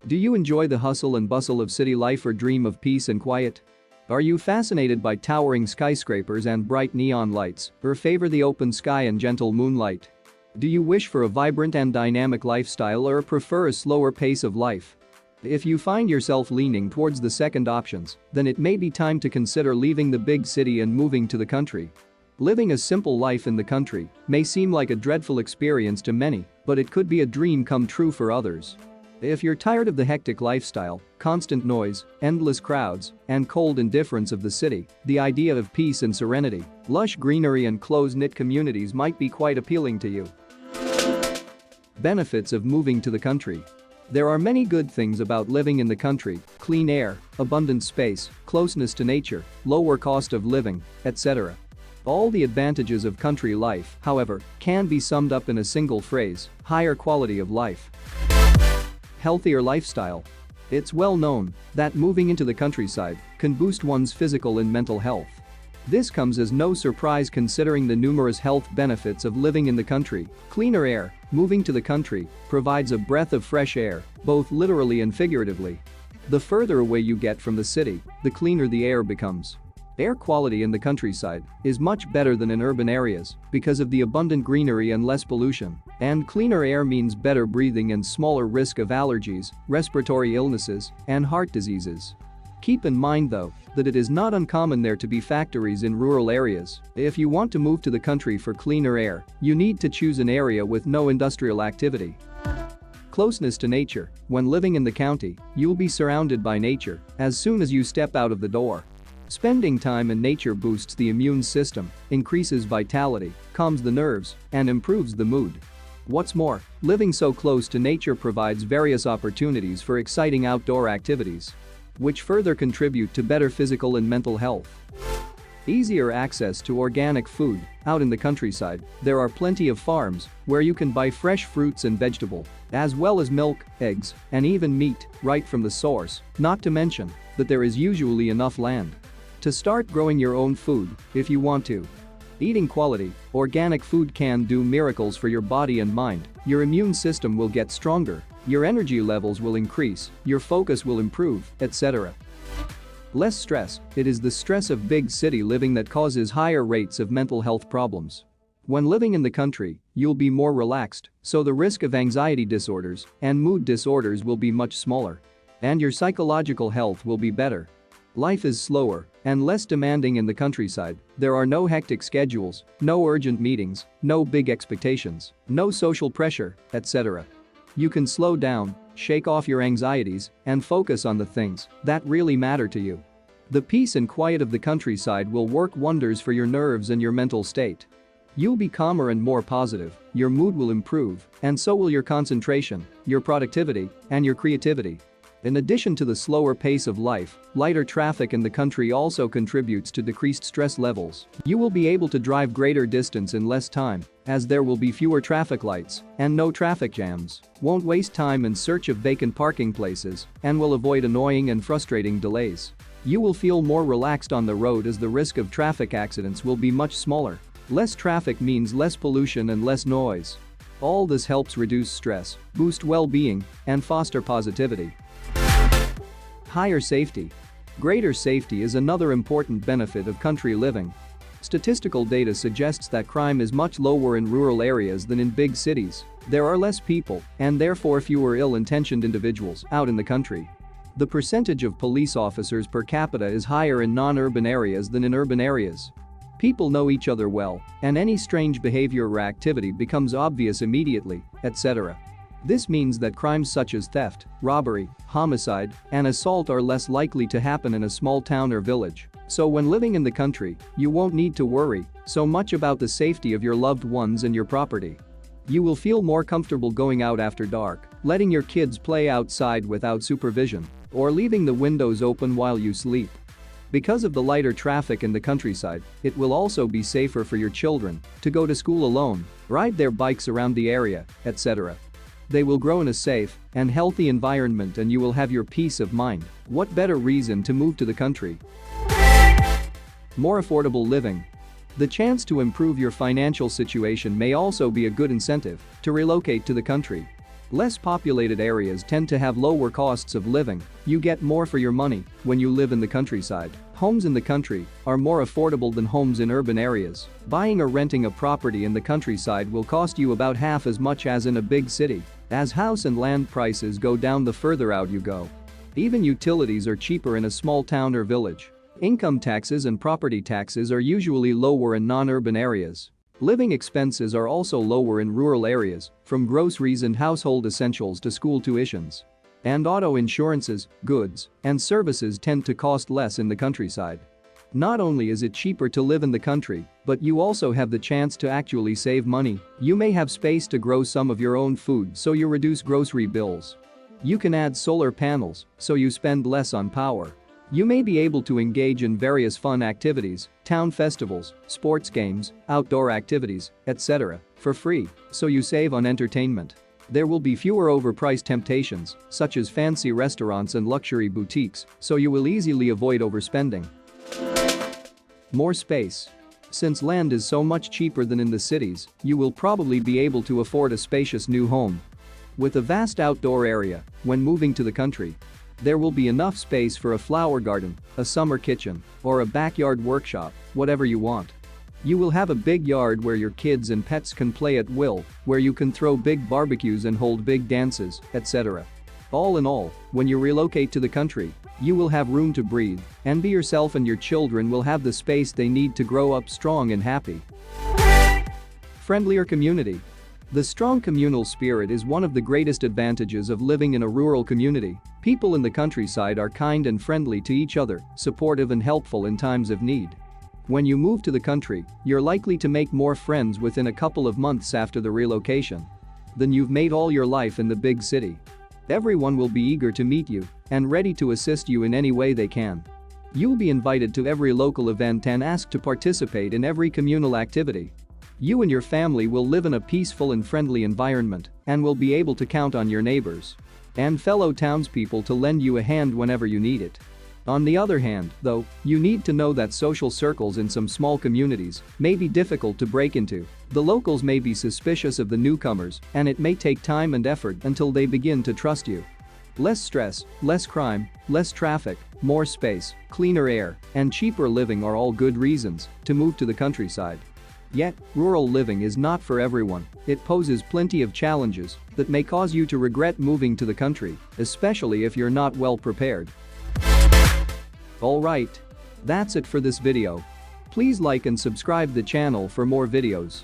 Do you enjoy the hustle and bustle of city life or dream of peace and quiet? Are you fascinated by towering skyscrapers and bright neon lights, or favor the open sky and gentle moonlight? Do you wish for a vibrant and dynamic lifestyle or prefer a slower pace of life? If you find yourself leaning towards the second options, then it may be time to consider leaving the big city and moving to the country. Living a simple life in the country may seem like a dreadful experience to many, but it could be a dream come true for others. If you're tired of the hectic lifestyle, constant noise, endless crowds, and cold indifference of the city, the idea of peace and serenity, lush greenery and close-knit communities might be quite appealing to you. Benefits of moving to the country. There are many good things about living in the country: clean air, abundant space, closeness to nature, lower cost of living, etc. All the advantages of country life, however, can be summed up in a single phrase: higher quality of life. Healthier lifestyle. It's well known that moving into the countryside can boost one's physical and mental health. This comes as no surprise considering the numerous health benefits of living in the country. Cleaner air. Moving to the country provides a breath of fresh air, both literally and figuratively. The further away you get from the city, the cleaner the air becomes. Air quality in the countryside is much better than in urban areas because of the abundant greenery and less pollution. And cleaner air means better breathing and smaller risk of allergies, respiratory illnesses, and heart diseases. Keep in mind though, that it is not uncommon there to be factories in rural areas. If you want to move to the country for cleaner air, you need to choose an area with no industrial activity. Closeness to nature. When living in the county, you'll be surrounded by nature as soon as you step out of the door. Spending time in nature boosts the immune system, increases vitality, calms the nerves, and improves the mood. What's more, living so close to nature provides various opportunities for exciting outdoor activities, which further contribute to better physical and mental health. Easier access to organic food. Out in the countryside, there are plenty of farms where you can buy fresh fruits and vegetables, as well as milk, eggs, and even meat, right from the source, not to mention that there is usually enough land to start growing your own food if you want to. Eating quality, organic food can do miracles for your body and mind. Your immune system will get stronger, your energy levels will increase, your focus will improve, etc. Less stress. It is the stress of big city living that causes higher rates of mental health problems. When living in the country, you'll be more relaxed, so the risk of anxiety disorders and mood disorders will be much smaller. And your psychological health will be better. Life is slower and less demanding in the countryside. There are no hectic schedules, no urgent meetings, no big expectations, no social pressure, etc. You can slow down, shake off your anxieties, and focus on the things that really matter to you. The peace and quiet of the countryside will work wonders for your nerves and your mental state. You'll be calmer and more positive, your mood will improve, and so will your concentration, your productivity, and your creativity. In addition to the slower pace of life, lighter traffic in the country also contributes to decreased stress levels. You will be able to drive greater distance in less time, as there will be fewer traffic lights and no traffic jams. Won't waste time in search of vacant parking places and will avoid annoying and frustrating delays. You will feel more relaxed on the road as the risk of traffic accidents will be much smaller. Less traffic means less pollution and less noise. All this helps reduce stress, boost well-being, and foster positivity. Higher safety. Greater safety is another important benefit of country living. Statistical data suggests that crime is much lower in rural areas than in big cities. There are less people, and therefore fewer ill-intentioned individuals, out in the country. The percentage of police officers per capita is higher in non-urban areas than in urban areas. People know each other well, and any strange behavior or activity becomes obvious immediately, etc. This means that crimes such as theft, robbery, homicide, and assault are less likely to happen in a small town or village. So when living in the country, you won't need to worry so much about the safety of your loved ones and your property. You will feel more comfortable going out after dark, letting your kids play outside without supervision, or leaving the windows open while you sleep. Because of the lighter traffic in the countryside, it will also be safer for your children to go to school alone, ride their bikes around the area, etc. They will grow in a safe and healthy environment and you will have your peace of mind. What better reason to move to the country? More affordable living. The chance to improve your financial situation may also be a good incentive to relocate to the country. Less populated areas tend to have lower costs of living. You get more for your money when you live in the countryside. Homes in the country are more affordable than homes in urban areas. Buying or renting a property in the countryside will cost you about half as much as in a big city, as house and land prices go down the further out you go. Even utilities are cheaper in a small town or village. Income taxes and property taxes are usually lower in non-urban areas. Living expenses are also lower in rural areas, from groceries and household essentials to school tuitions. And auto insurances, goods, and services tend to cost less in the countryside. Not only is it cheaper to live in the country, but you also have the chance to actually save money. You may have space to grow some of your own food so you reduce grocery bills. You can add solar panels so you spend less on power. You may be able to engage in various fun activities, town festivals, sports games, outdoor activities, etc., for free, so you save on entertainment. There will be fewer overpriced temptations, such as fancy restaurants and luxury boutiques, so you will easily avoid overspending. More space. Since land is so much cheaper than in the cities, you will probably be able to afford a spacious new home. With a vast outdoor area, when moving to the country, there will be enough space for a flower garden, a summer kitchen, or a backyard workshop, whatever you want. You will have a big yard where your kids and pets can play at will, where you can throw big barbecues and hold big dances, etc. All in all, when you relocate to the country, you will have room to breathe and be yourself, and your children will have the space they need to grow up strong and happy. Friendlier community. The strong communal spirit is one of the greatest advantages of living in a rural community. People in the countryside are kind and friendly to each other, supportive and helpful in times of need. When you move to the country, you're likely to make more friends within a couple of months after the relocation than you've made all your life in the big city. Everyone will be eager to meet you and ready to assist you in any way they can. You'll be invited to every local event and asked to participate in every communal activity. You and your family will live in a peaceful and friendly environment and will be able to count on your neighbors and fellow townspeople to lend you a hand whenever you need it. On the other hand, though, you need to know that social circles in some small communities may be difficult to break into. The locals may be suspicious of the newcomers, and it may take time and effort until they begin to trust you. Less stress, less crime, less traffic, more space, cleaner air, and cheaper living are all good reasons to move to the countryside. Yet, rural living is not for everyone. It poses plenty of challenges that may cause you to regret moving to the country, especially if you're not well prepared. Alright. That's it for this video. Please like and subscribe the channel for more videos.